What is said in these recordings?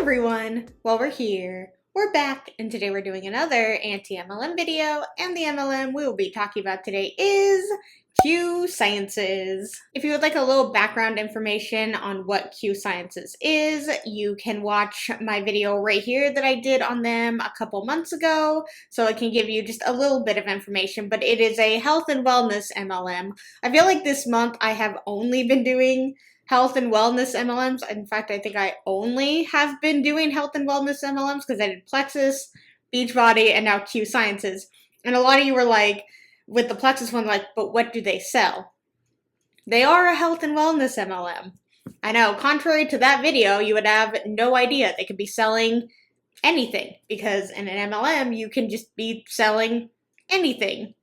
everyone! Well, we're here. We're back, and today we're doing another anti-MLM video, and the MLM we will be talking about today is Q Sciences. If you would like a little background information on what Q Sciences is, you can watch my video right here that I did on them a couple months ago, so it can give you just a little bit of information, but it is a health and wellness MLM. I feel like this month I have only been doing health and wellness MLMs. In fact, I think I only have been doing health and wellness MLMs because I did Plexus, Beachbody, and now Q Sciences. And a lot of you were like, with the Plexus one, like, but what do they sell? They are a health and wellness MLM. I know, contrary to that video, you would have no idea. They could be selling anything because in an MLM, you can just be selling anything.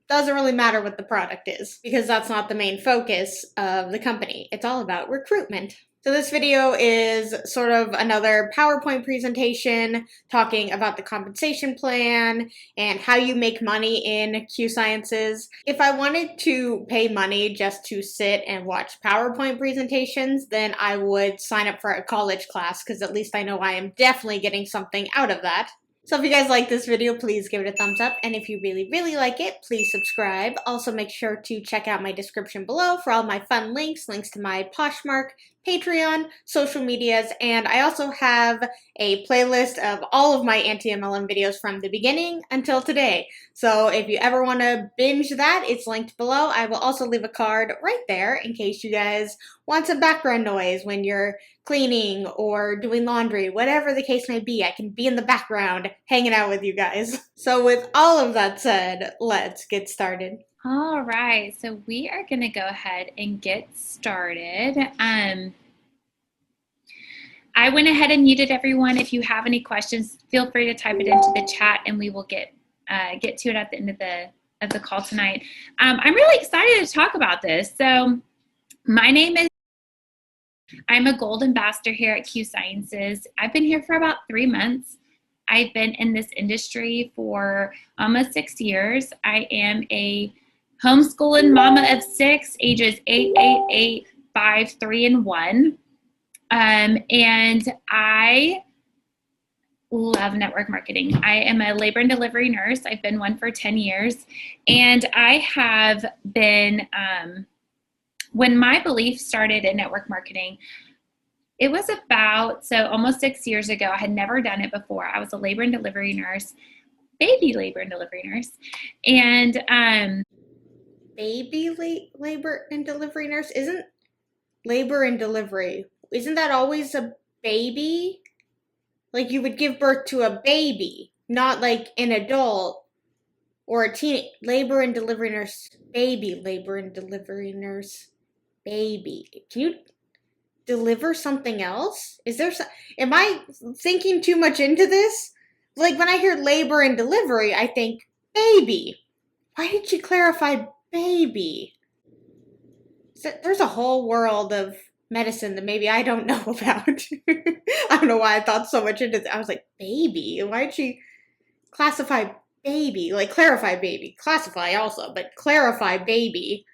Doesn't really matter what the product is because that's not the main focus of the company. It's all about recruitment. So this video is sort of another PowerPoint presentation talking about the compensation plan and how you make money in Q Sciences. If I wanted to pay money just to sit and watch PowerPoint presentations, then I would sign up for a college class because at least I know I am definitely getting something out of that. So if you guys like this video, please give it a thumbs up, and if you really like it, please subscribe. Also make sure to check out my description below for all my fun links to my Poshmark, Patreon, social medias, and I also have a playlist of all of my anti-MLM videos from the beginning until today. So if you ever want to binge that, it's linked below. I will also leave a card right there in case you guys want some background noise when you're cleaning or doing laundry, whatever the case may be. I can be in the background hanging out with you guys. So with all of that said, let's get started. All right, so we are going to go ahead and get started. I went ahead and muted everyone. If you have any questions, feel free to type it into the chat, and we will get to it at the end of the call tonight. I'm really excited to talk about this. So my name is. I'm a gold ambassador here at Q Sciences. I've been here for about 3 months. I've been in this industry for almost 6 years. I am a homeschooling mama of 6, ages 8, 8, 8, 5, 3, and 1. And I love network marketing. I am a labor and delivery nurse. I've been one for 10 years. And I have been, when my belief started in network marketing, it was almost 6 years ago. I had never done it before. I was a labor and delivery nurse, baby labor and delivery nurse. And, Baby labor and delivery nurse? Isn't labor and delivery, isn't that always a baby? Like you would give birth to a baby, not like an adult or a teen. Labor and delivery nurse, baby labor and delivery nurse, baby. Can you deliver something else? Am I thinking too much into this? Like when I hear labor and delivery, I think baby. Why did you clarify baby? There's a whole world of medicine that maybe I don't know about. I don't know why I thought so much into it. I was like, baby? Why did she classify baby? Like clarify baby. Classify also, but clarify baby.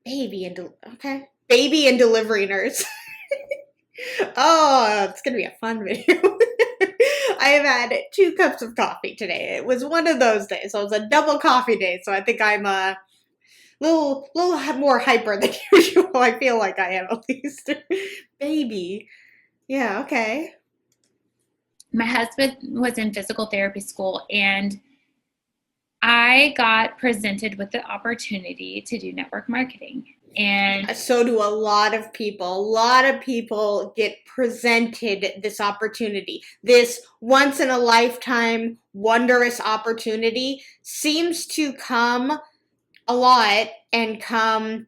Baby and okay. Baby and delivery nurse. Oh, it's gonna be a fun video. I have had 2 cups of coffee today. It was one of those days. So it was a double coffee day. So I think I'm a little more hyper than usual. I feel like I am, at least. Baby. Yeah, okay. my husband was in physical therapy school, and I got presented with the opportunity to do network marketing. And so do a lot of people. A lot of people get presented this opportunity. This once in a lifetime wondrous opportunity seems to come a lot and come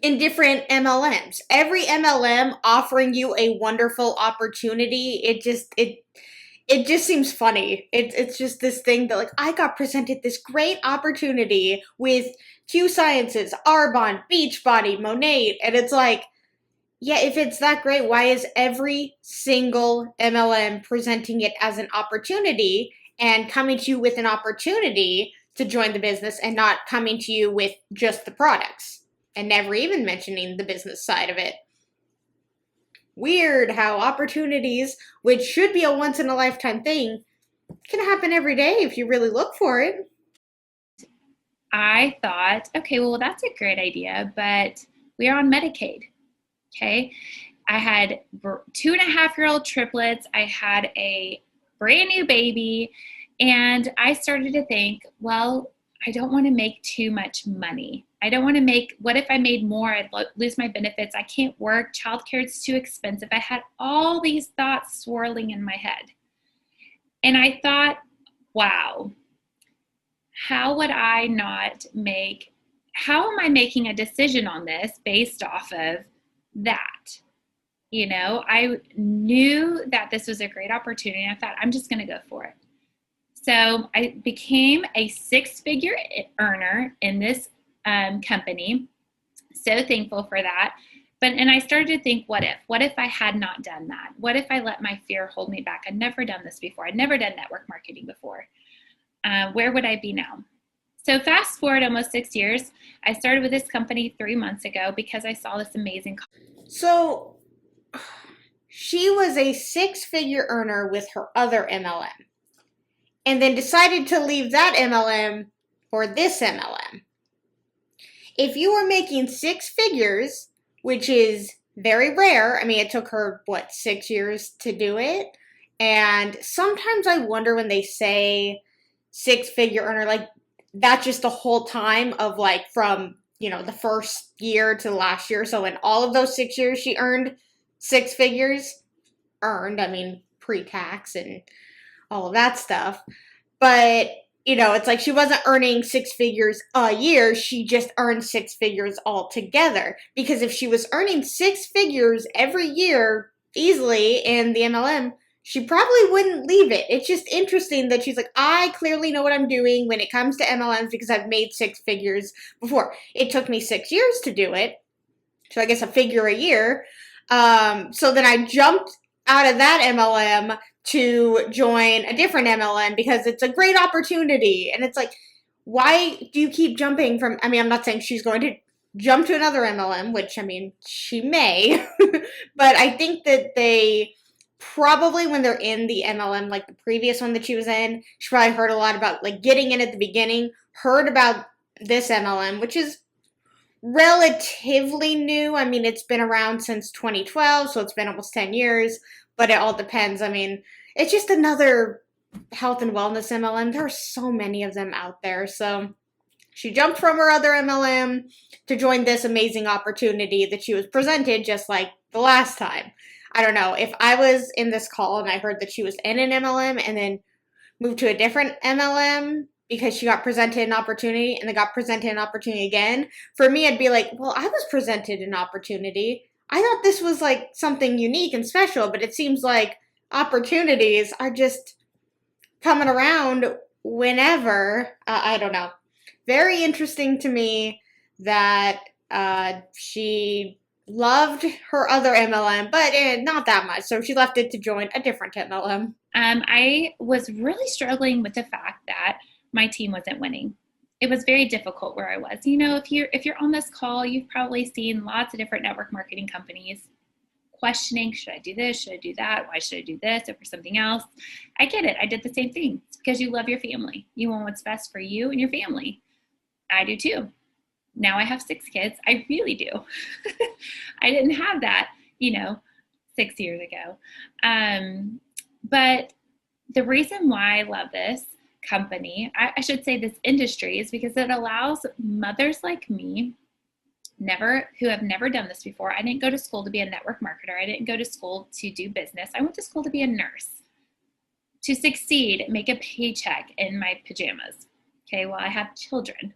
in different MLMs. Every MLM offering you a wonderful opportunity, it just seems funny. It's just this thing that, like, I got presented this great opportunity with Q Sciences, Arbonne, Beachbody, Monat, and it's like, yeah, if it's that great, why is every single MLM presenting it as an opportunity and coming to you with an opportunity to join the business and not coming to you with just the products and never even mentioning the business side of it? weird how opportunities, which should be a once in a lifetime thing, can happen every day if you really look for it. I thought, okay, well, that's a great idea, but we are on Medicaid. Okay. I had 2.5-year-old triplets. I had a brand new baby. And I started to think, well, I don't want to make too much money. I don't want to make, what if I made more? I'd lose my benefits. I can't work. Childcare is too expensive. I had all these thoughts swirling in my head. And I thought, wow, how would I not make, how am I making a decision on this based off of that? You know, I knew that this was a great opportunity. I thought, I'm just going to go for it. So I became a 6-figure earner in this company. So thankful for that. And I started to think, what if I had not done that? What if I let my fear hold me back? I'd never done this before. I'd never done network marketing before. Where would I be now? So fast forward almost 6 years. I started with this company 3 months ago because I saw this amazing. So she was a 6-figure earner with her other MLM, and then decided to leave that MLM for this MLM. If you were making 6 figures, which is very rare, I mean, it took her, 6 years to do it? And sometimes I wonder when they say 6-figure earner, like, that's just the whole time of, like, from, the first year to last year. So in all of those 6 years, she earned 6 figures. I mean, pre-tax and all of that stuff. But, it's like she wasn't earning 6 figures a year. She just earned 6 figures altogether. Because if she was earning 6 figures every year easily in the MLM, she probably wouldn't leave it. It's just interesting that she's like, I clearly know what I'm doing when it comes to MLMs because I've made 6 figures before. It took me 6 years to do it. So I guess a figure a year. So then I jumped out of that MLM to join a different MLM because it's a great opportunity. And it's like, why do you keep jumping from, I'm not saying she's going to jump to another MLM, which, she may, but I think that they probably, when they're in the MLM, like the previous one that she was in, she probably heard a lot about, like, getting in at the beginning, heard about this MLM, which is relatively new. It's been around since 2012, so it's been almost 10 years, but it all depends. It's just another health and wellness MLM. There are so many of them out there. So she jumped from her other MLM to join this amazing opportunity that she was presented just like the last time. I don't know. If I was in this call and I heard that she was in an MLM and then moved to a different MLM because she got presented an opportunity and then got presented an opportunity again, for me, I'd be like, well, I was presented an opportunity. I thought this was like something unique and special, but it seems like opportunities are just coming around whenever. I don't know. Very interesting to me that she loved her other MLM, but not that much. So she left it to join a different MLM. I was really struggling with the fact that my team wasn't winning. It was very difficult where I was. If you're on this call, you've probably seen lots of different network marketing companies questioning, should I do this? Should I do that? Why should I do this over something else? I get it. I did the same thing. It's because you love your family. You want what's best for you and your family. I do too. Now I have 6 kids. I really do. I didn't have that, 6 years ago. But the reason why I love this company, I should say this industry, is because it allows mothers like me who have never done this before. I didn't go to school to be a network marketer. I didn't go to school to do business. I went to school to be a nurse, to succeed, make a paycheck in my pajamas. Okay, well, I have children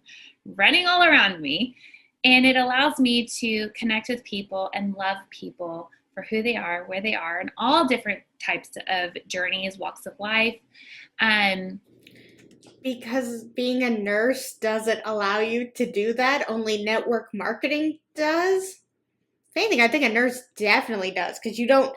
running all around me, and it allows me to connect with people and love people for who they are, where they are, and all different types of journeys, walks of life. Because being a nurse doesn't allow you to do that. Only network marketing does. If anything, I think a nurse definitely does, because you don't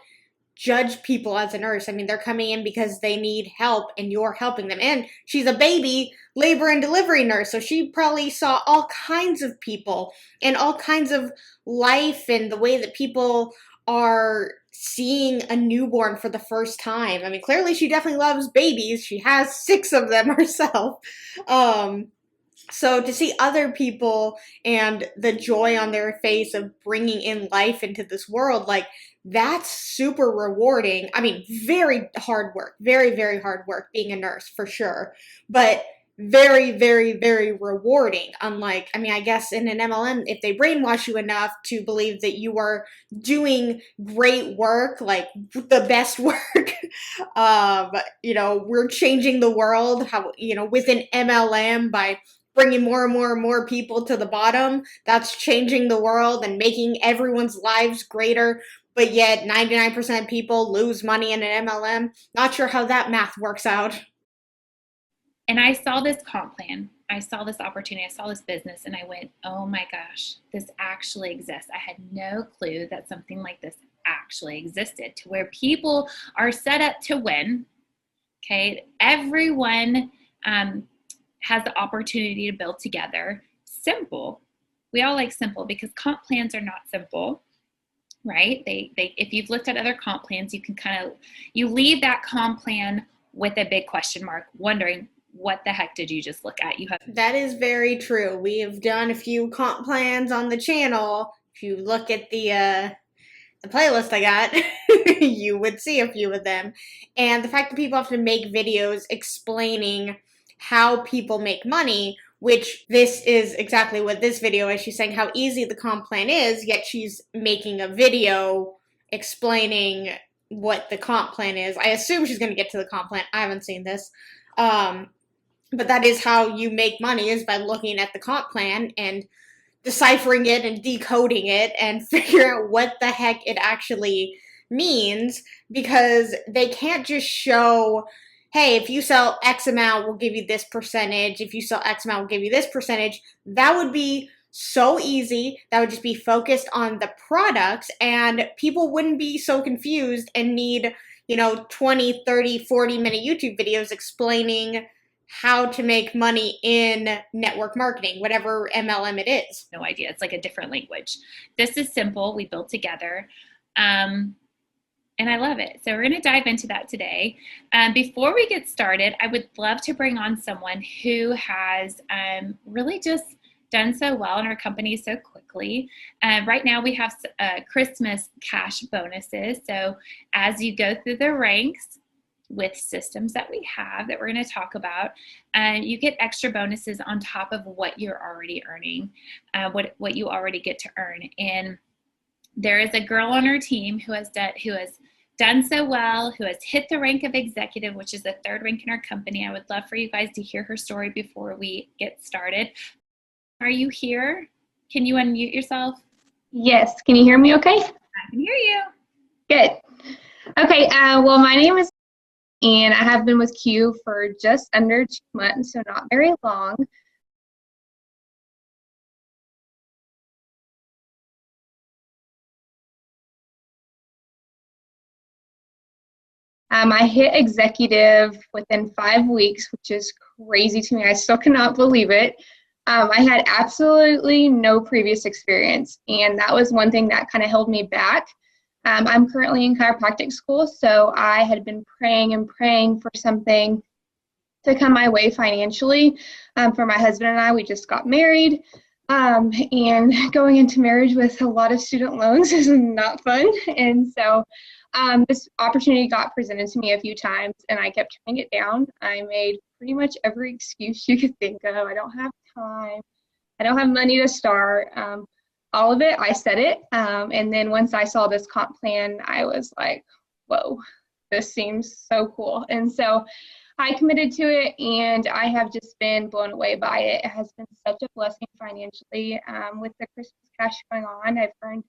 judge people as a nurse. They're coming in because they need help and you're helping them. And she's a baby labor and delivery nurse, so she probably saw all kinds of people and all kinds of life and the way that people are seeing a newborn for the first time. I mean, clearly she definitely loves babies. She has 6 of them herself. So to see other people and the joy on their face of bringing in life into this world, like, that's super rewarding. I mean, very hard work, very, very hard work being a nurse for sure, but very, very, very rewarding. Unlike, I mean, I guess in an MLM, if they brainwash you enough to believe that you are doing great work, like the best work, we're changing the world, how, with an MLM by bringing more and more and more people to the bottom. That's changing the world and making everyone's lives greater. But yet 99% of people lose money in an MLM. Not sure how that math works out. And I saw this comp plan. I saw this opportunity. I saw this business and I went, oh my gosh, this actually exists. I had no clue that something like this actually existed, to where people are set up to win. Okay. Everyone has the opportunity to build together. Simple. We all like simple because comp plans are not simple, right? They if you've looked at other comp plans, you leave that comp plan with a big question mark, wondering, what the heck did you just look at? That is very true. We have done a few comp plans on the channel. If you look at the playlist I got, you would see a few of them. And the fact that people have to make videos explaining how people make money, which this is exactly what this video is. She's saying how easy the comp plan is, yet she's making a video explaining what the comp plan is. I assume she's going to get to the comp plan. I haven't seen this. But that is how you make money, is by looking at the comp plan and deciphering it and decoding it and figure out what the heck it actually means, because they can't just show, hey, if you sell X amount, we'll give you this percentage. If you sell X amount, we'll give you this percentage. That would be so easy. That would just be focused on the products, and people wouldn't be so confused and need, 20, 30, 40-minute YouTube videos explaining how to make money in network marketing, whatever MLM it is. No idea. It's like a different language. This is simple. We built together. And I love it. So we're going to dive into that today. Before we get started, I would love to bring on someone who has really just done so well in our company so quickly. Right now we have Christmas cash bonuses. So as you go through the ranks with systems that we have that we're going to talk about, you get extra bonuses on top of what you're already earning, what you already get to earn. And there is a girl on our team who has done so well, who has hit the rank of executive, which is the 3rd rank in our company. I would love for you guys to hear her story before we get started. Are you here? Can you unmute yourself? Yes. Can you hear me okay? I can hear you. Good. Okay. Well, my name is, and I have been with Q for just under 2 months, so not very long. I hit executive within 5 weeks, which is crazy to me. I still cannot believe it. I had absolutely no previous experience, and that was one thing that kind of held me back. I'm currently in chiropractic school, so I had been praying and praying for something to come my way financially. For my husband and I, we just got married, and going into marriage with a lot of student loans is not fun. And so this opportunity got presented to me a few times, and I kept turning it down. I made pretty much every excuse you could think of. I don't have time. I don't have money to start. All of it, I said it. And then once I saw this comp plan, I was like, whoa, this seems so cool. And so I committed to it, and I have just been blown away by it. It has been such a blessing financially. With the Christmas cash going on, I've earned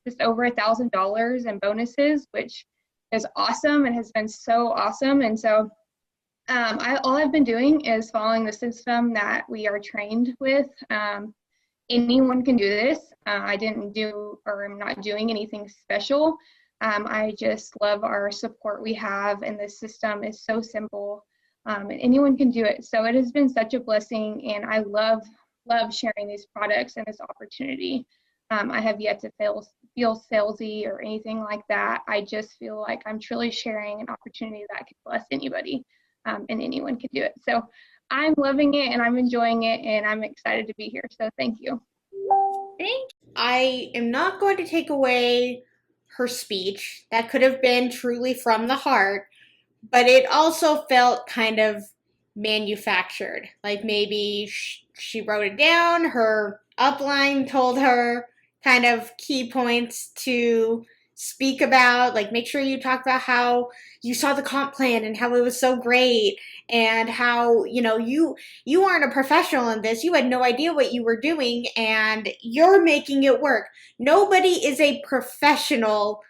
just over $1,000 in bonuses, which is awesome and has been so awesome. And so all I've been doing is following the system that we are trained with. Anyone can do this. I didn't do, or I'm not doing anything special. I just love our support we have, and the system is so simple, and anyone can do it. So it has been such a blessing, and I love sharing these products and this opportunity. I have yet to feel salesy or anything like that. I just feel like I'm truly sharing an opportunity that could bless anybody, and anyone can do it. So I'm loving it and I'm enjoying it and I'm excited to be here. So thank you. Thank you. I am not going to take away her speech. That could have been truly from the heart, but it also felt kind of manufactured. Like maybe she wrote it down, her upline told her kind of key points to speak about, like make sure you talk about how you saw the comp plan and how it was so great and how, you aren't a professional in this. You had no idea what you were doing and you're making it work. Nobody is a professional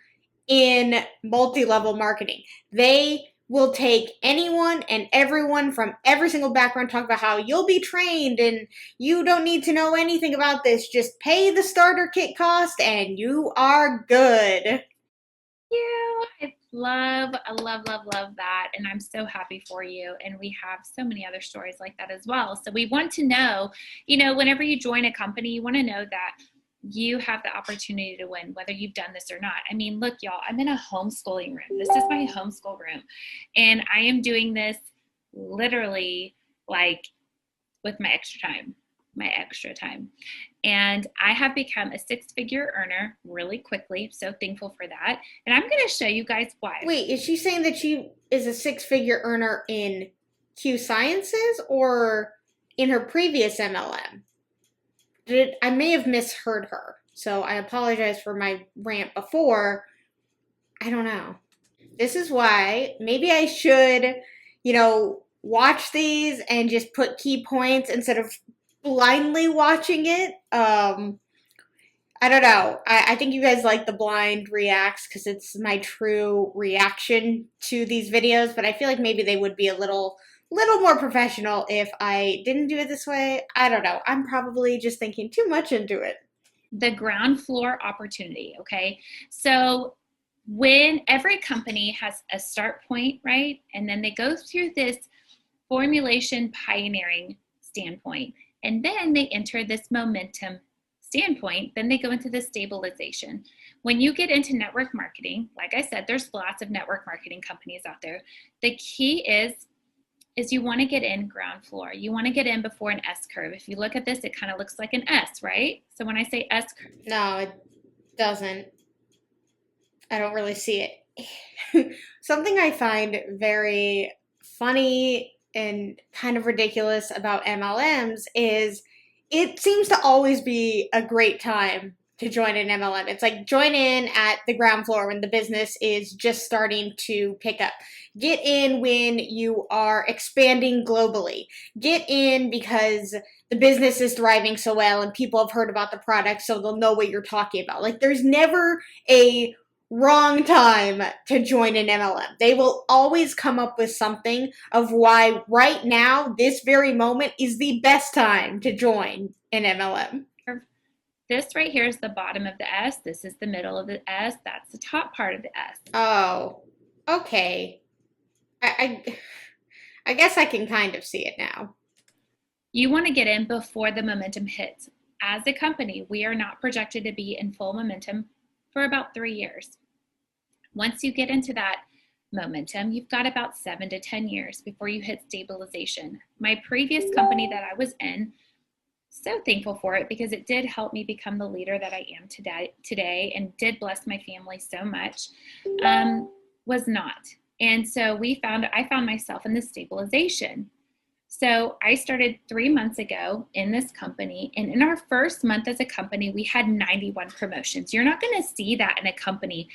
in multi-level marketing. They will take anyone and everyone from every single background, talk about how you'll be trained and you don't need to know anything about this. Just pay the starter kit cost and you are good. You. I love that. And I'm so happy for you. And we have so many other stories like that as well. So we want to know, whenever you join a company, you want to know that you have the opportunity to win, whether you've done this or not. I mean, look, y'all, I'm in a homeschooling room. This is my homeschool room. And I am doing this literally like with my extra time. And I have become a 6-figure earner really quickly. So thankful for that. And I'm going to show you guys why. Wait, is she saying that she is a 6-figure earner in Q Sciences or in her previous MLM? I may have misheard her. So I apologize for my rant before. I don't know. This is why maybe I should, watch these and just put key points instead of blindly watching it. I don't know. I think you guys like the blind reacts because it's my true reaction to these videos, but I feel like maybe they would be a little more professional if I didn't do it this way. I don't know. I'm probably just thinking too much into it. The ground floor opportunity, okay? So when every company has a start point, right? And then they go through this formulation pioneering standpoint, and then they enter this momentum standpoint, then they go into the stabilization. When you get into network marketing, like I said, there's lots of network marketing companies out there. The key is you want to get in ground floor. You want to get in before an S curve. If you look at this, it kind of looks like an S, right? So when I say S curve. No, it doesn't. I don't really see it. Something I find very funny and kind of ridiculous about MLMs is it seems to always be a great time to join an MLM. It's like join in at the ground floor when the business is just starting to pick up. Get in when you are expanding globally. Get in because the business is thriving so well and people have heard about the product so they'll know what you're talking about. Like there's never a wrong time to join an MLM. They will always come up with something of why right now, this very moment is the best time to join an MLM. This right here is the bottom of the S. This is the middle of the S. That's the top part of the S. Oh, okay. I guess I can kind of see it now. You want to get in before the momentum hits. As a company, we are not projected to be in full momentum for about 3 years. Once you get into that momentum, you've got about 7 to 10 years before you hit stabilization. My previous company that I was in, so thankful for it because it did help me become the leader that I am today and did bless my family so much, was not. And so I found myself in the stabilization. So I started 3 months ago in this company, and in our first month as a company, we had 91 promotions. You're not going to see that in a company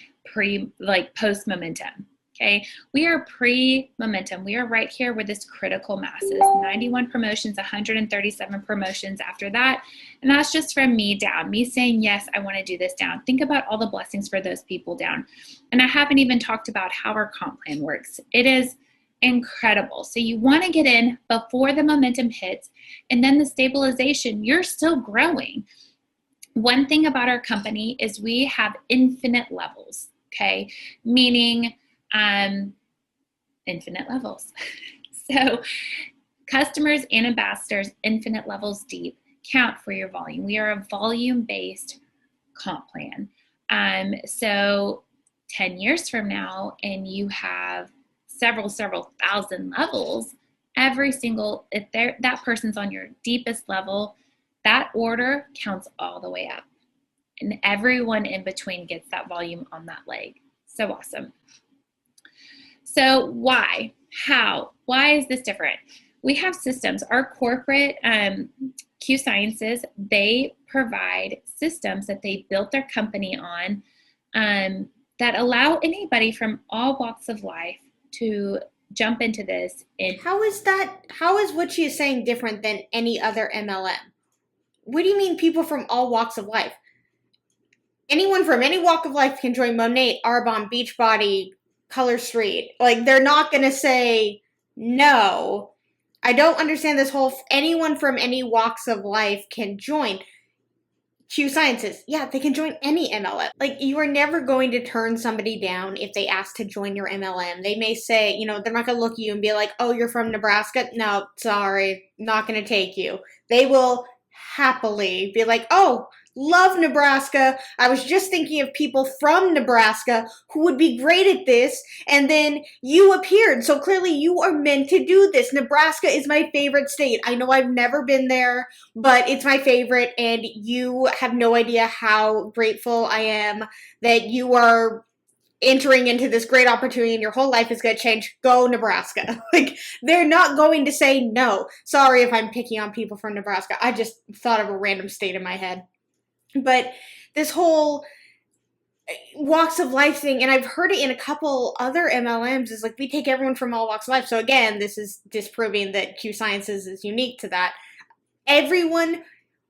post momentum. Okay, we are pre-momentum. We are right here where this critical mass is. 91 promotions, 137 promotions after that. And that's just from me down, me saying, yes, I want to do this down. Think about all the blessings for those people down. And I haven't even talked about how our comp plan works. It is incredible. So you want to get in before the momentum hits, and then the stabilization, you're still growing. One thing about our company is we have infinite levels, okay? Meaning infinite levels. So customers and ambassadors, infinite levels deep, count for your volume. We are a volume-based comp plan. So 10 years from now, and you have several thousand levels, every single, if that person's on your deepest level, that order counts all the way up. And everyone in between gets that volume on that leg. So awesome. So why? How? Why is this different? We have systems. Our corporate Q Sciences, they provide systems that they built their company on that allow anybody from all walks of life to jump into this. How is what she is saying different than any other MLM? What do you mean people from all walks of life? Anyone from any walk of life can join Monet, Arbonne, Beachbody, Color Street. Like, they're not going to say no. I don't understand this whole anyone from any walks of life can join. Q Sciences, yeah, they can join any MLM. Like, you are never going to turn somebody down if they ask to join your MLM. They may say, they're not going to look at you and be like, oh, you're from Nebraska? No, sorry, not going to take you. They will happily be like, oh, love Nebraska. I was just thinking of people from Nebraska who would be great at this, and then you appeared. So clearly you are meant to do this. Nebraska is my favorite state. I know I've never been there, but it's my favorite, and you have no idea how grateful I am that you are entering into this great opportunity and your whole life is going to change. Go Nebraska. Like, they're not going to say no. Sorry if I'm picking on people from Nebraska. I just thought of a random state in my head. But this whole walks of life thing, and I've heard it in a couple other MLMs, is like, we take everyone from all walks of life. So again, this is disproving that Q Sciences is unique to that. Everyone,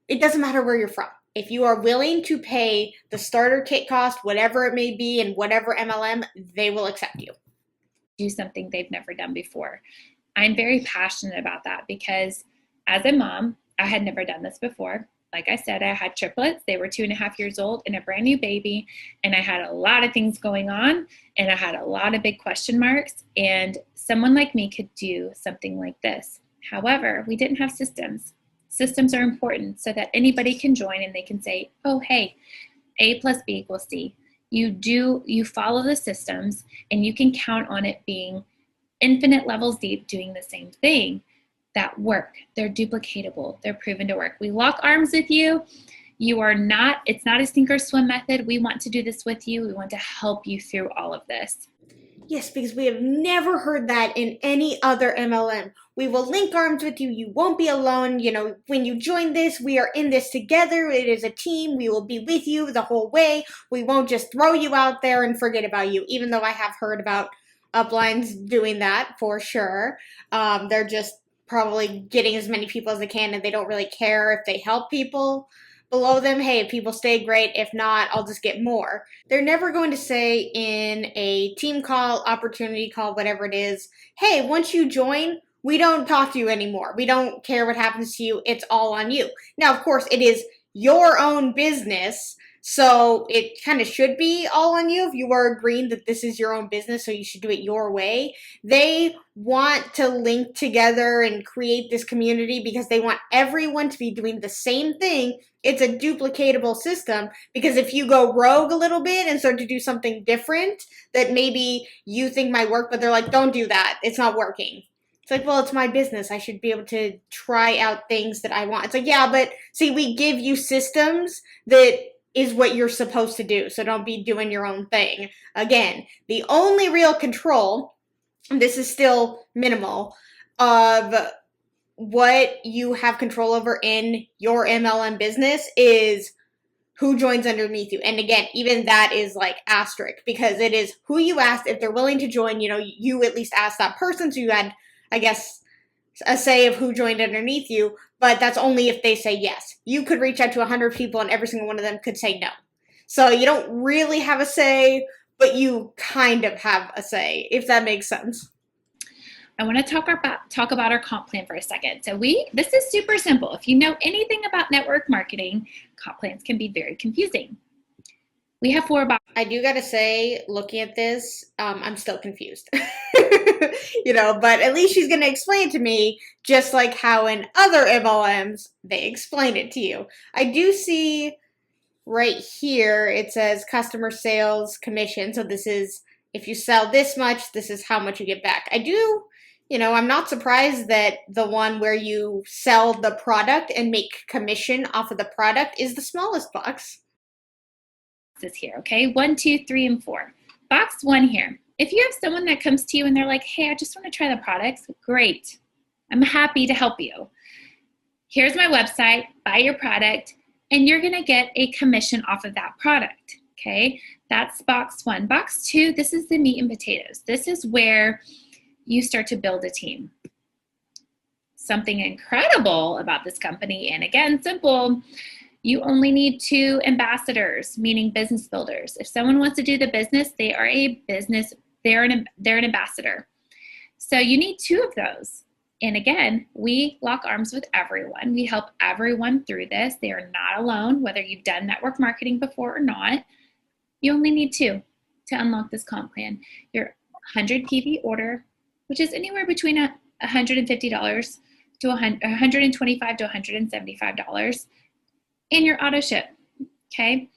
it doesn't matter where you're from. If you are willing to pay the starter kit cost, whatever it may be, in whatever MLM, they will accept you. Do something they've never done before. I'm very passionate about that because as a mom, I had never done this before. Like I said, I had triplets. They were 2.5 years old and a brand new baby. And I had a lot of things going on and I had a lot of big question marks. And someone like me could do something like this. However, we didn't have systems. Systems are important so that anybody can join and they can say, oh, hey, A plus B equals C. You follow the systems and you can count on it being infinite levels deep doing the same thing. That work. They're duplicatable. They're proven to work. We lock arms with you. It's not a sink or swim method. We want to do this with you. We want to help you through all of this. Yes, because we have never heard that in any other MLM. We will link arms with you. You won't be alone. When you join this, we are in this together. It is a team. We will be with you the whole way. We won't just throw you out there and forget about you, even though I have heard about uplines doing that for sure. They're just probably getting as many people as they can, and they don't really care if they help people below them. Hey, if people stay, great. If not, I'll just get more. They're never going to say in a team call, opportunity call, whatever it is, hey, once you join, we don't talk to you anymore. We don't care what happens to you. It's all on you. Now, of course, it is your own business, so it kind of should be all on you if you are agreeing that this is your own business, so you should do it your way. They want to link together and create this community because they want everyone to be doing the same thing. It's a duplicatable system because if you go rogue a little bit and start to do something different that maybe you think might work, but they're like, don't do that. It's not working. It's like, well, it's my business. I should be able to try out things that I want. It's like, yeah, but see, we give you systems that is what you're supposed to do. So don't be doing your own thing. Again, the only real control, and this is still minimal, of what you have control over in your MLM business is who joins underneath you. And again, even that is like asterisk because it is who you asked. If they're willing to join, you at least asked that person. So you had, I guess, a say of who joined underneath you, but that's only if they say yes. You could reach out to 100 people and every single one of them could say no. So you don't really have a say, but you kind of have a say, if that makes sense. I want to talk about our comp plan for a second. So this is super simple. If you know anything about network marketing, comp plans can be very confusing. We have 4 boxes. I do got to say, looking at this, I'm still confused. But at least she's going to explain it to me, just like how in other MLMs, they explain it to you. I do see right here, it says customer sales commission. So this is, if you sell this much, this is how much you get back. I'm not surprised that the one where you sell the product and make commission off of the product is the smallest box. This here, okay? 1, 2, 3, and 4. Box 1 here. If you have someone that comes to you and they're like, hey, I just want to try the products, great. I'm happy to help you. Here's my website, buy your product, and you're gonna get a commission off of that product, okay? That's box 1. Box 2, this is the meat and potatoes. This is where you start to build a team. Something incredible about this company, and again, simple, you only need 2 ambassadors, meaning business builders. If someone wants to do the business, they are a business, they're an ambassador. So you need 2 of those. And again, we lock arms with everyone. We help everyone through this. They are not alone, whether you've done network marketing before or not. You only need 2 to unlock this comp plan. Your 100 PV order, which is anywhere between $150 to $125 to $175, and your auto ship, okay?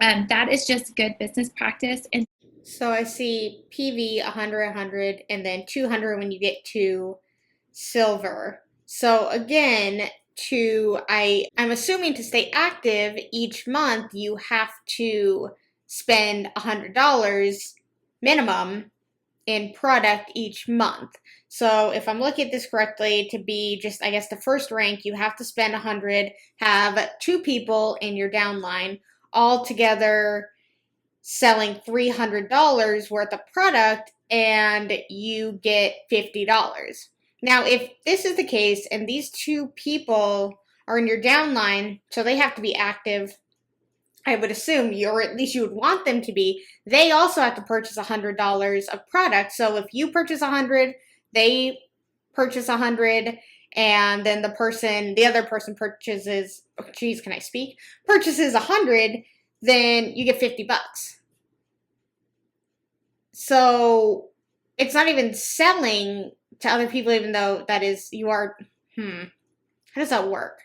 That is just good business practice. And so I see PV 100, and then 200 when you get to silver. So again, I'm assuming to stay active each month, you have to spend $100 minimum in product each month. So if I'm looking at this correctly, to be just, I guess, the first rank, you have to spend 100, have 2 people in your downline, all together selling $300 worth of product, and you get $50. Now, if this is the case and these 2 people are in your downline, so they have to be active, I would assume, or at least you would want them to be, they also have to purchase $100 of product. So if you purchase 100, they purchase 100, and then the other person purchases, purchases 100, then you get $50. So it's not even selling to other people, even though that is, how does that work?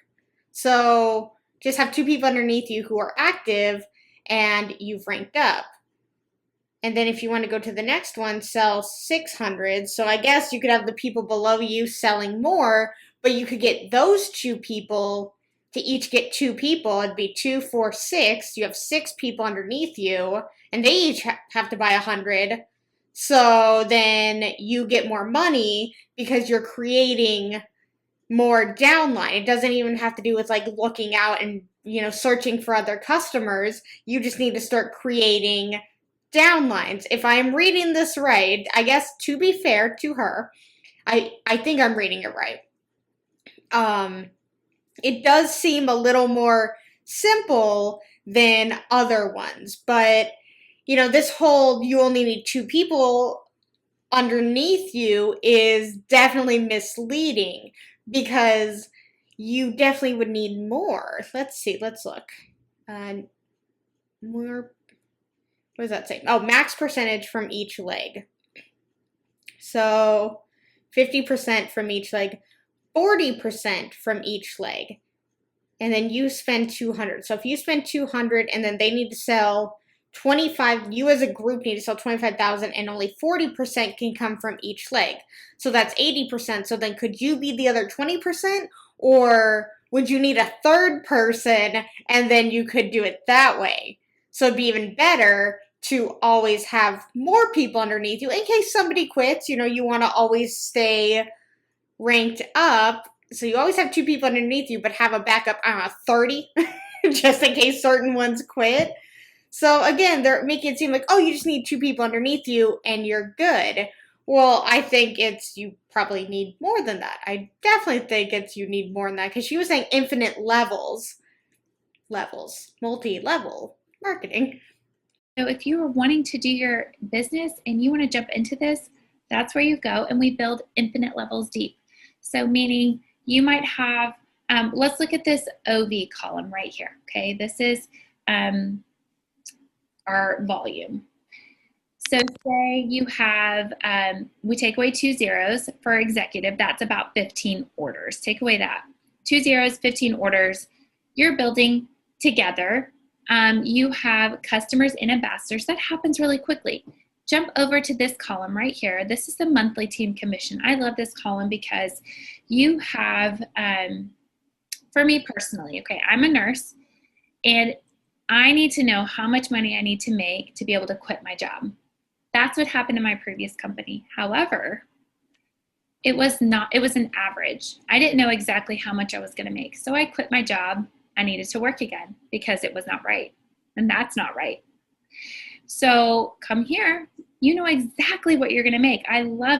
So just have 2 people underneath you who are active and you've ranked up. And then if you want to go to the next one, sell 600. So I guess you could have the people below you selling more, but you could get those 2 people to each get 2 people. It'd be 2, 4, 6. You have 6 people underneath you, and they each have to buy 100. So then you get more money because you're creating more downline. It doesn't even have to do with like looking out and, searching for other customers. You just need to start creating downlines. If I'm reading this right, I guess to be fair to her, I think I'm reading it right. It does seem a little more simple than other ones, but this whole you only need 2 people underneath you is definitely misleading, because you definitely would need more. Let's look. More, what does that say? Oh, max percentage from each leg. So 50% from each leg, 40% from each leg, and then you spend 200. So if you spend 200 and then they need to sell 25, you as a group need to sell 25,000, and only 40% can come from each leg. So that's 80%. So then could you be the other 20%, or would you need a third person and then you could do it that way? So it'd be even better to always have more people underneath you in case somebody quits. You want to always stay ranked up. So you always have 2 people underneath you, but have a backup, 30, just in case certain ones quit. So again, they're making it seem like, oh, you just need 2 people underneath you and you're good. Well, I think you probably need more than that. I definitely think you need more than that, because she was saying infinite levels, multi-level marketing. so if you are wanting to do your business and you want to jump into this, that's where you go, and we build infinite levels deep. So meaning you might have, let's look at this OV column right here, okay? This is our volume. So say you have, we take away 2 zeros for executive, that's about 15 orders. Take away that. 2 zeros, 15 orders. You're building together You have customers and ambassadors. That happens really quickly. Jump over to this column right here. This is the monthly team commission. I love this column because you have, for me personally, okay, I'm a nurse and I need to know how much money I need to make to be able to quit my job. That's what happened in my previous company. However, it was an average. I didn't know exactly how much I was going to make. So I quit my job. I needed to work again because it was not right. And that's not right. So come here. You know exactly what you're going to make. I love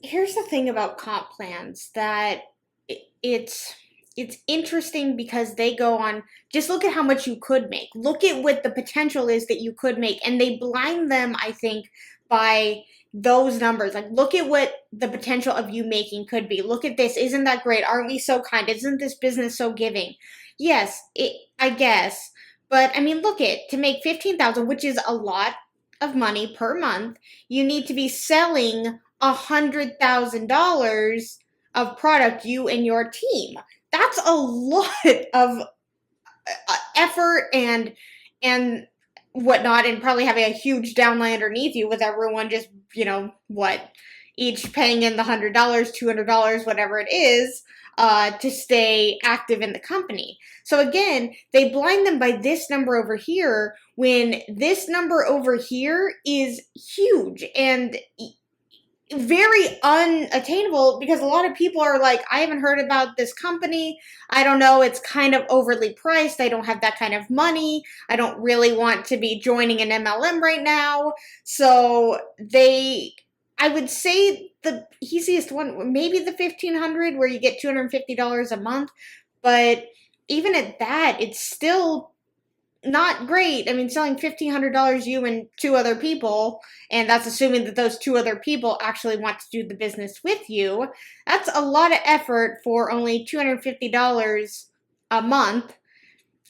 Here's the thing about comp plans that it's interesting because they go on, just look at how much you could make. Look at what the potential is that you could make. And they blind them, I think, by those numbers. Like, look at what the potential of you making could be. Look at this. Isn't that great? Aren't we so kind? Isn't this business so giving? Yes, I guess. But I mean, look to make $15,000, which is a lot of money per month, you need to be selling $100,000 of product, you and your team. That's a lot of effort and whatnot, and probably having a huge downline underneath you with everyone just, each paying in the $100, $200, whatever it is, to stay active in the company. So again, they blind them by this number over here when this number over here is huge and very unattainable, because a lot of people are like, I haven't heard about this company. I don't know. It's kind of overly priced. I don't have that kind of money. I don't really want to be joining an MLM right now. So I would say the easiest one, maybe the 1,500 where you get $250 a month. But even at that, it's still not great. I mean, selling $1,500 you and two other people, and that's assuming that those two other people actually want to do the business with you. That's a lot of effort for only $250 a month.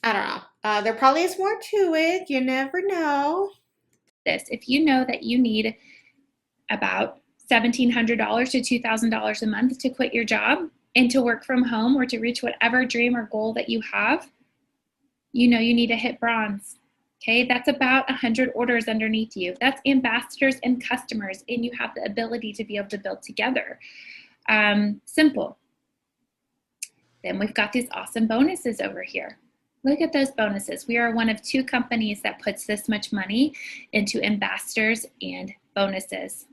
I don't know. There probably is more to it. You never know. If you know that you need about $1,700 to $2,000 a month to quit your job and to work from home or to reach whatever dream or goal that you have, you need to hit bronze. Okay, that's about 100 orders underneath you. That's ambassadors and customers, and you have the ability to be able to build together. Simple. Then we've got these awesome bonuses over here. Look at those bonuses. We are one of 2 companies that puts this much money into ambassadors and bonuses.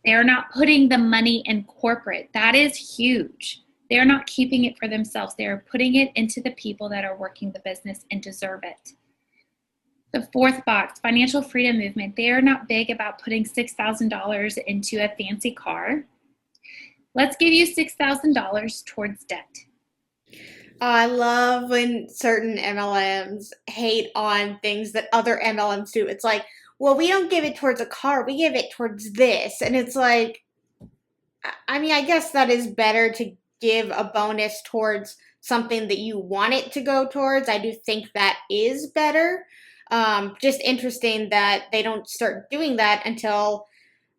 They are not putting the money in corporate. That is huge. They are not keeping it for themselves. They are putting it into the people that are working the business and deserve it. The 4th box, financial freedom movement. They are not big about putting $6,000 into a fancy car. Let's give you $6,000 towards debt. I love when certain MLMs hate on things that other MLMs do. It's like, well, we don't give it towards a car. We give it towards this. And it's like, I mean, I guess that is better to give a bonus towards something that you want it to go towards. I do think that is better. Just interesting that they don't start doing that until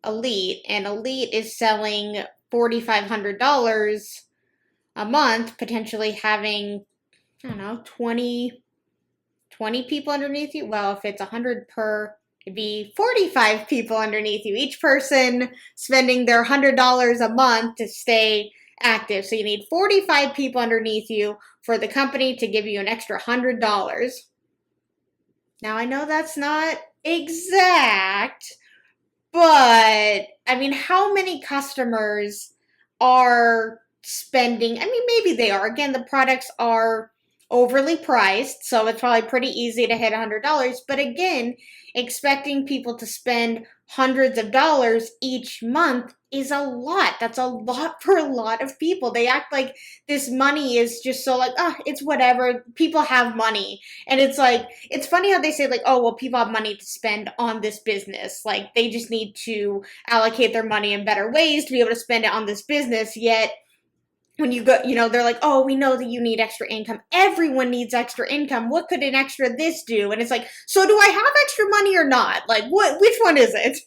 Elite, and Elite is selling $4,500 a month, potentially having, I don't know, 20 people underneath you. Well, if it's 100 per, it'd be 45 people underneath you, each person spending their $100 a month to stay active. So you need 45 people underneath you for the company to give you an extra $100. Now, I know that's not exact, but I mean, how many customers are spending? I mean, maybe they are. Again, the products are overly priced, so it's probably pretty easy to hit $100. But again, expecting people to spend hundreds of dollars each month is a lot. That's a lot for a lot of people. They act like this money is just so like, it's whatever. People have money. And it's like, it's funny how they say like, oh, well, people have money to spend on this business. Like, they just need to allocate their money in better ways to be able to spend it on this business. Yet, when you go, they're like, oh, we know that you need extra income. Everyone needs extra income. What could an extra this do? And it's like, so do I have extra money or not? Like, which one is it?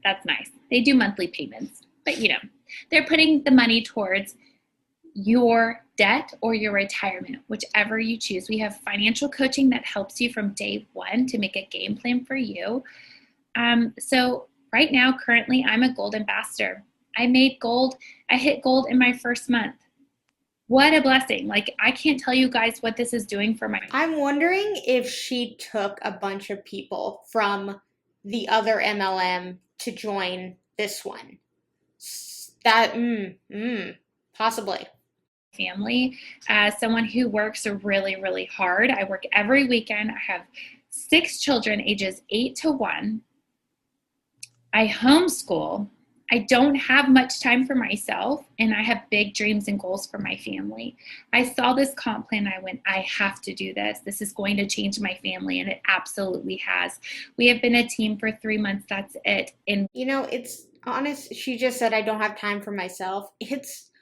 That's nice. They do monthly payments, but they're putting the money towards your debt or your retirement, whichever you choose. We have financial coaching that helps you from day one to make a game plan for you. So right now, currently, I'm a gold ambassador. I hit gold in my first month. What a blessing. Like, I can't tell you guys what this is doing for my. I'm wondering if she took a bunch of people from the other MLM to join this one. That, possibly. Family, as someone who works really, really hard. I work every weekend. I have 6 children ages 8 to 1. I homeschool. I don't have much time for myself, and I have big dreams and goals for my family. I saw this comp plan. I went, I have to do this. This is going to change my family, and it absolutely has. We have been a team for 3 months. That's it. And you know, it's honest. She just said, I don't have time for myself. It's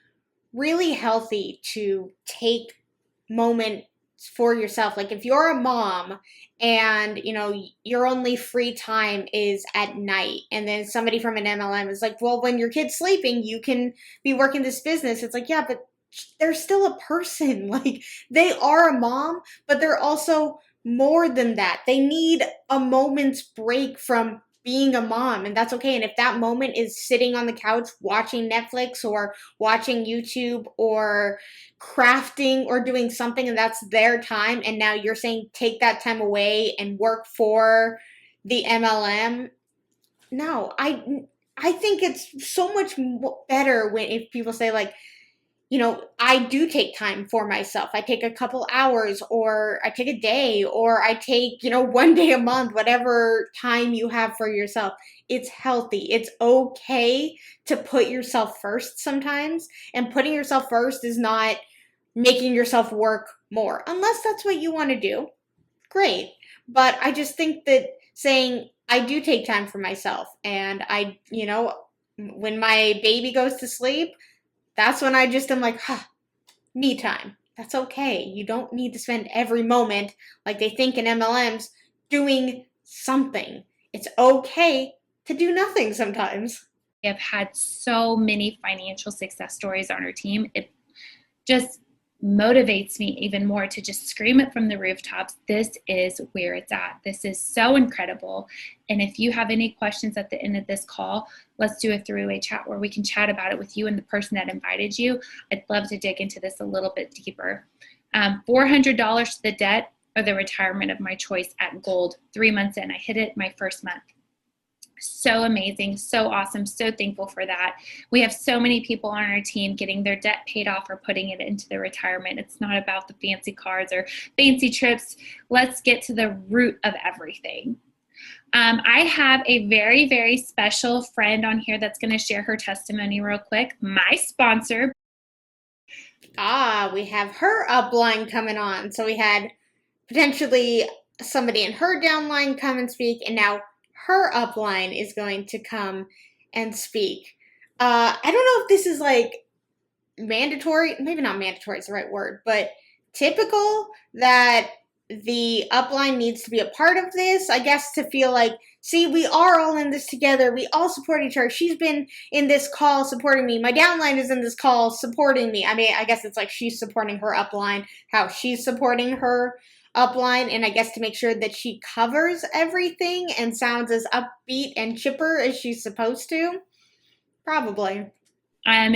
really healthy to take moments for yourself. Like if you're a mom and you know your only free time is at night, and then somebody from an MLM is like, well, when your kid's sleeping you can be working this business. It's like, yeah, but they're still a person. Like they are a mom, but they're also more than that. They need a moment's break from being a mom, and that's okay. And if that moment is sitting on the couch watching Netflix or watching YouTube or crafting or doing something, and that's their time, and now you're saying take that time away and work for the MLM. No, I think it's so much better when if people say like, you know, I do take time for myself. I take a couple hours, or I take a day, or I take, you know, one day a month, whatever time you have for yourself. It's healthy. It's okay to put yourself first sometimes. And putting yourself first is not making yourself work more, unless that's what you want to do. Great. But I just think that saying, I do take time for myself, and I, you know, when my baby goes to sleep, that's when I just am like, me time. That's okay. You don't need to spend every moment, like they think in MLMs, doing something. It's okay to do nothing sometimes. we have had so many financial success stories on our team. It just motivates me even more to just scream it from the rooftops. This is where it's at. This is so incredible. And if you have any questions at the end of this call, let's do a three-way chat where we can chat about it with you and the person that invited you. I'd love to dig into this a little bit deeper. $400 to the debt or the retirement of my choice at gold. 3 months in, I hit it my first month. So amazing, so awesome, so thankful for that. We have so many people on our team getting their debt paid off or putting it into their retirement. It's not about the fancy cars or fancy trips. Let's get to the root of everything. I have a very, very special friend on here that's going to share her testimony real quick. My sponsor. We have her upline coming on. So we had potentially somebody in her downline come and speak, and now her upline is going to come and speak. I don't know if this is like mandatory, maybe not mandatory is the right word, but typical that the upline needs to be a part of this, I guess, to feel like, see, we are all in this together. We all support each other. She's been in this call supporting me. My downline is in this call supporting me. I mean, I guess it's like she's supporting her upline, how she's supporting her upline, and I guess to make sure that she covers everything and sounds as upbeat and chipper as she's supposed to. Probably.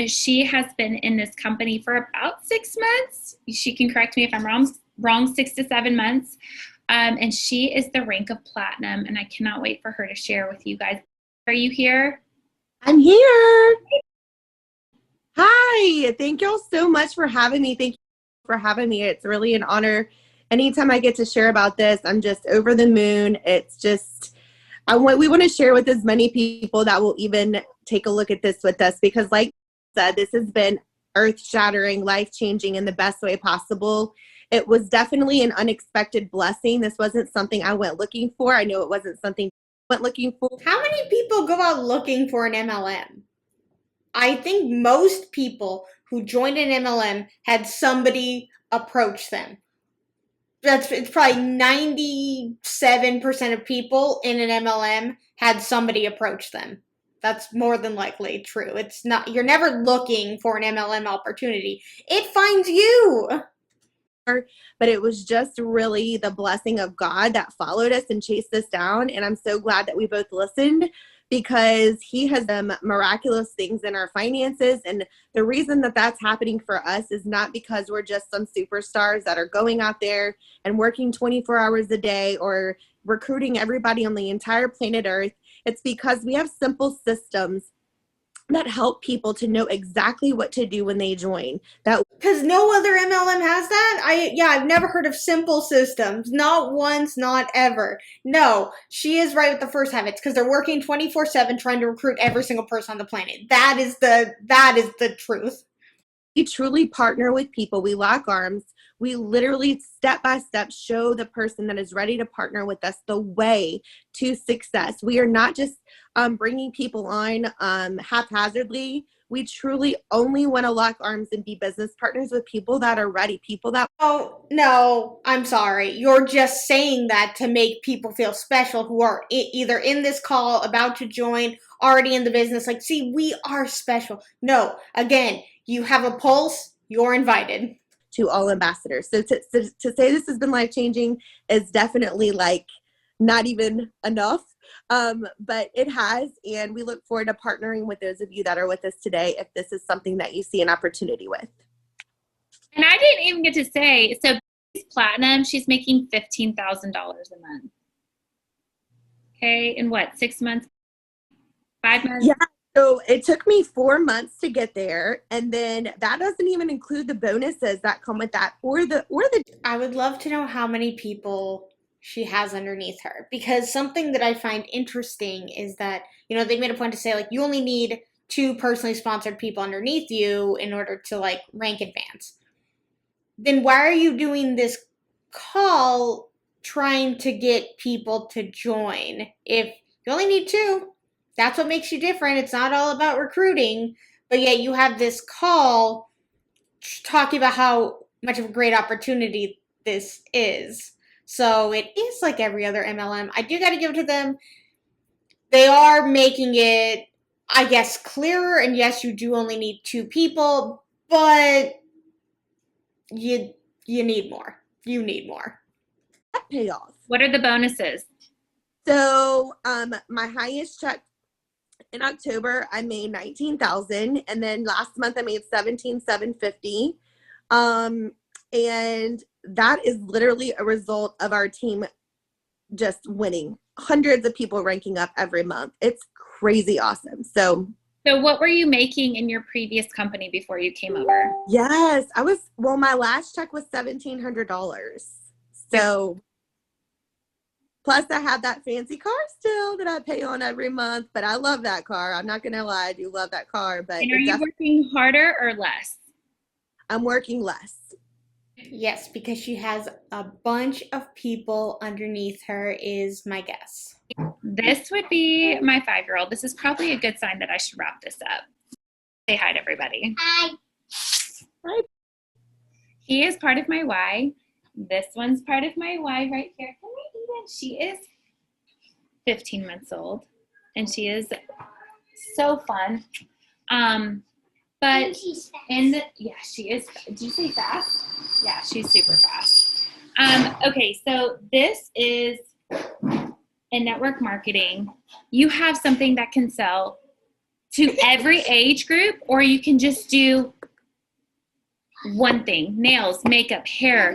She has been in this company for about 6 months. She can correct me if I'm wrong, 6 to 7 months. And she is the rank of platinum, and I cannot wait for her to share with you guys. Are you here? I'm here. Hi. Thank y'all so much for having me. Thank you for having me. It's really an honor. Anytime I get to share about this, I'm just over the moon. It's just, we want to share with as many people that will even take a look at this with us, because like I said, this has been earth-shattering, life-changing in the best way possible. It was definitely an unexpected blessing. This wasn't something I went looking for. I know it wasn't something I went looking for. How many people go out looking for an MLM? I think most people who joined an MLM had somebody approach them. It's probably 97% of people in an MLM had somebody approach them. That's more than likely true. It's not, you're never looking for an MLM opportunity. It finds you. But it was just really the blessing of God that followed us and chased us down. And I'm so glad that we both listened, because he has done miraculous things in our finances. And the reason that that's happening for us is not because we're just some superstars that are going out there and working 24 hours a day or recruiting everybody on the entire planet Earth. It's because we have simple systems that help people to know exactly what to do when they join. That Because no other MLM has that. I've never heard of simple systems. Not once, not ever. No, she is right with the first half. It's because they're working 24/7 trying to recruit every single person on the planet. That is the truth. we truly partner with people. We lock arms. We literally step by step show the person that is ready to partner with us the way to success. We are not just bringing people on haphazardly. We truly only want to lock arms and be business partners with people that are ready, people that. Oh, no, I'm sorry. You're just saying that to make people feel special who are either in this call, about to join, already in the business. Like, see, we are special. No, again, you have a pulse, you're invited. To all ambassadors. So to say this has been life-changing is definitely like not even enough, but it has, and we look forward to partnering with those of you that are with us today if this is something that you see an opportunity with. And I didn't even get to say, so she's platinum, she's making $15,000 a month. Okay, in what, 6 months? 5 months? Yeah. So it took me 4 months to get there, and then that doesn't even include the bonuses that come with that, or the. I would love to know how many people she has underneath her, because something that I find interesting is that, they made a point to say, like, you only need 2 personally sponsored people underneath you in order to, like, rank advance. Then why are you doing this call trying to get people to join? If you only need 2, that's what makes you different. It's not all about recruiting, but yet you have this call talking about how much of a great opportunity this is. So it is like every other MLM. I do got to give it to them. They are making it, I guess, clearer. And yes, you do only need 2 people, but you need more. You need more. Payoff. What are the bonuses? So my highest check in October, I made $19,000, and then last month I made $17,750. And that is literally a result of our team just winning. Hundreds of people ranking up every month. It's crazy awesome. So what were you making in your previous company before you came over? yes, my last check was $1,700. So plus I have that fancy car still that I pay on every month, but I love that car. I'm not going to lie. I do love that car. But and are you working harder or less? I'm working less. Yes, because she has a bunch of people underneath her is my guess. This would be my 5-year-old. This is probably a good sign that I should wrap this up. Say hi to everybody. Hi. Hi. He is part of my Y. This one's part of my Y right here. Come here, Eden. She is 15 months old, and she is so fun. But she is. Did you say fast? Yeah, she's super fast. Okay, so this is in network marketing. You have something that can sell to every age group, or you can just do one thing: nails, makeup, hair.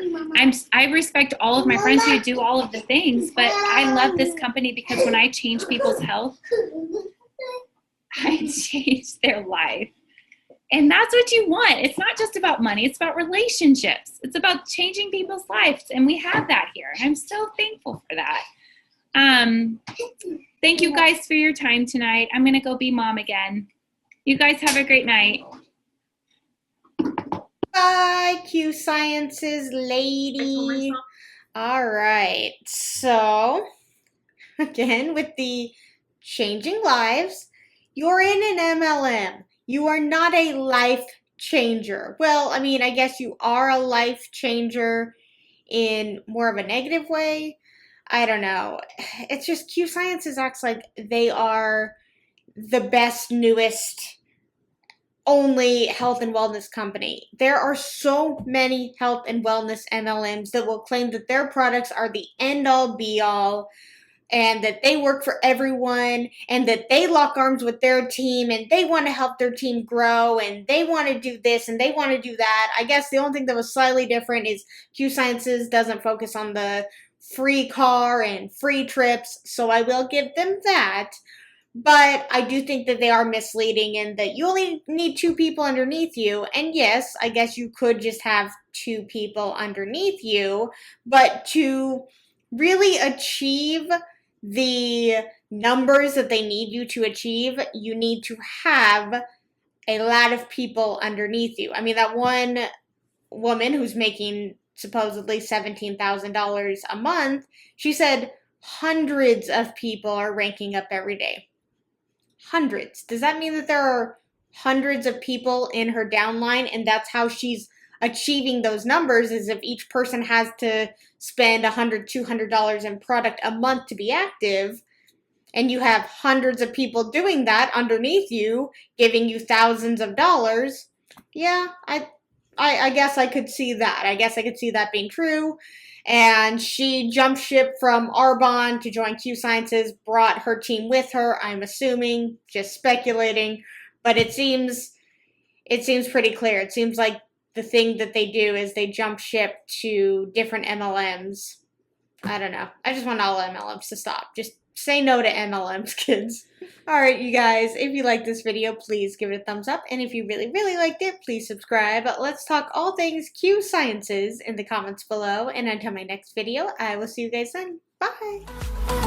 I respect all of my friends who do all of the things, but I love this company because when I change people's health, I change their life. And that's what you want. It's not just about money. It's about relationships. It's about changing people's lives. And we have that here. And I'm so thankful for that. Thank you guys for your time tonight. I'm going to go be mom again. You guys have a great night. Bye, Q Sciences lady. All right. So, again, with the changing lives, you're in an MLM. You are not a life changer. Well, I mean, I guess you are a life changer in more of a negative way. I don't know. It's just Q Sciences acts like they are the best, newest, only health and wellness company. There are so many health and wellness MLMs that will claim that their products are the end all be all, and that they work for everyone, and that they lock arms with their team, and they want to help their team grow, and they want to do this, and they want to do that. I guess the only thing that was slightly different is Q Sciences doesn't focus on the free car and free trips, so I will give them that. But I do think that they are misleading in that you only need 2 people underneath you. And yes, I guess you could just have 2 people underneath you. But to really achieve the numbers that they need you to achieve, you need to have a lot of people underneath you. I mean, that one woman who's making supposedly $17,000 a month, she said hundreds of people are ranking up every day. Hundreds. Does that mean that there are hundreds of people in her downline, and that's how she's achieving those numbers, is if each person has to spend $100, $200 in product a month to be active, and you have hundreds of people doing that underneath you, giving you thousands of dollars? Yeah, I guess I could see that. I guess I could see that being true. And she jumped ship from Arbonne to join Q Sciences, brought her team with her, I'm assuming, just speculating, but it seems pretty clear. It seems like the thing that they do is they jump ship to different MLMs. I don't know. I just want all MLMs to stop. Just say no to MLMs, kids. Alright, you guys, if you like this video, please give it a thumbs up. And if you really, really liked it, please subscribe. Let's talk all things Q Sciences in the comments below. And until my next video, I will see you guys then. Bye!